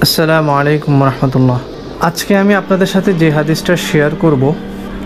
আসসালামু আলাইকুম রহমতুল্লাহ। আজকে আমি আপনাদের সাথে যে হাদিসটা শেয়ার করব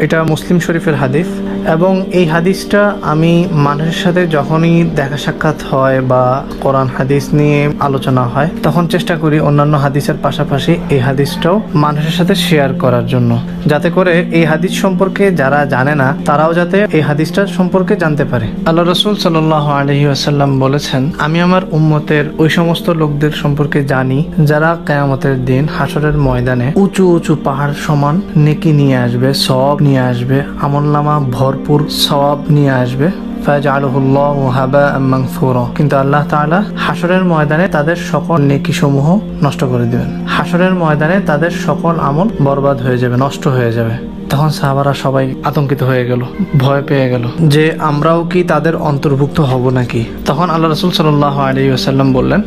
এটা মুসলিম শরীফের হাদিস, এবং এই হাদিসটা আমি মানুষের সাথে যখনই দেখা সাক্ষাৎ হয় বা কোরআন হাদিস নিয়ে আলোচনা হয় তখন চেষ্টা করি অন্যান্য হাদিসের পাশাপাশি এই হাদিসটাও মানুষের সাথে শেয়ার করার জন্য, যাতে করে এই হাদিস সম্পর্কে যারা জানে না তারাও যাতে এই হাদিসটা সম্পর্কে জানতে পারে। আল্লাহ রাসূল সাল্লাল্লাহু আলাইহি ওয়াসাল্লাম বলেছেন, আমি আমার উম্মতের ওই সমস্ত লোকদের সম্পর্কে জানি যারা কিয়ামতের দিন হাসরের ময়দানে উঁচু উঁচু পাহাড় সমান নেকি নিয়ে আসবে, সওয়াব নিয়ে আসবে, আমলনামা ভরপুর সওয়াব নিয়ে আসবে। ফায়াজআলুহুল্লাহু হাবাআম মানসুরা, কিন্তু আল্লাহ তাআলা হাসরের ময়দানে তাদের সকল নেকি সমূহ নষ্ট করে দিবেন। হাসরের ময়দানে তাদের সকল আমল বরবাদ হয়ে যাবে, নষ্ট হয়ে যাবে। তখন সাহাবারা সবাই আতঙ্কিত হয়ে গেল, ভয় পেয়ে গেল যে আমরাও কি তাদের অন্তর্ভুক্ত হব নাকি। তখন আল্লাহ রাসূল সাল্লাল্লাহু আলাইহি ওয়াসাল্লাম বললেন,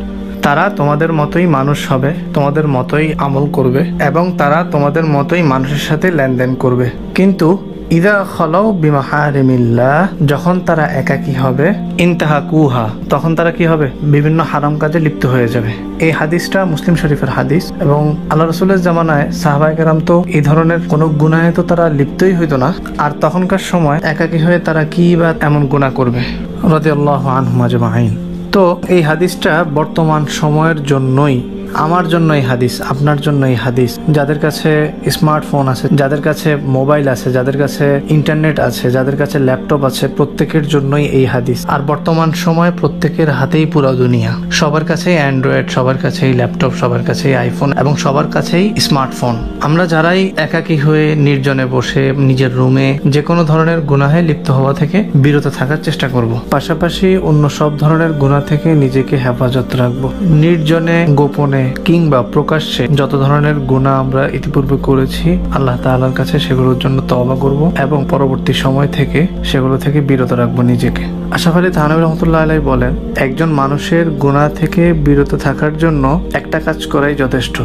তারা তোমাদের মতোই মানুষ হবে, তোমাদের মতোই আমল করবে এবং তারা তোমাদের মতোই মানুষের সাথে লেনদেন করবে, কিন্তু ইদা খলাউ বিমাহারিমিল্লাহ, যখন তারা একাকী হবে, ইনতাহাকুহা, তখন তারা কি হবে? বিভিন্ন হারাম কাজে লিপ্ত হয়ে যাবে। এই হাদিসটা মুসলিম শরীফের হাদিস, এবং আল্লাহ রাসূলের জামানায় সাহাবায়ে কেরাম তো এই ধরনের কোনো গুনাহে তো তারা লিপ্তই হইতো না, আর তখনকার সময় একাকী হয়ে তারা কি বা এমন গুনাহ করবে। রাদিয়াল্লাহু আনহুম আজমাইন। তো এই হাদিসটা বর্তমান সময়ের জন্যই, আমার জন্য এই হাদিস, আপনার জন্য এই হাদিস। যাদের কাছে স্মার্টফোন আছে, যাদের কাছে মোবাইল আছে, যাদের কাছে ইন্টারনেট আছে, যাদের কাছে ল্যাপটপ আছে, প্রত্যেকের জন্যই এই হাদিস। আর বর্তমান সময়ে প্রত্যেকের হাতেই পুরো দুনিয়া, সবার কাছেই অ্যান্ড্রয়েড, সবার কাছেই ল্যাপটপ, সবার কাছেই আইফোন এবং সবার কাছেই স্মার্টফোন। আমরা যারাই একাকী হয়ে নির্জনে বসে নিজের রুমে যে কোনো ধরনের গুনাহে লিপ্ত হওয়া থেকে বিরত থাকার চেষ্টা করব, পাশাপাশি অন্য সব ধরনের গুনাহ থেকে নিজেকে হেফাজত রাখবো। নির্জনে, গোপনে কিংবা প্রকাশ্যে যত ধরনের গুনাহ আমরা ইতিপূর্বে করেছি, আল্লাহ তাআলার কাছে সেগুলোর জন্য তওবা করব এবং পরবর্তী সময় থেকে সেগুলো থেকে বিরত রাখবো নিজেকে। আশরাফ আলী থানভী রহমতুল্লাহ আলাইহি বলেন, একজন মানুষের গুনাহ থেকে বিরত থাকার জন্য একটা কাজ করাই যথেষ্ট।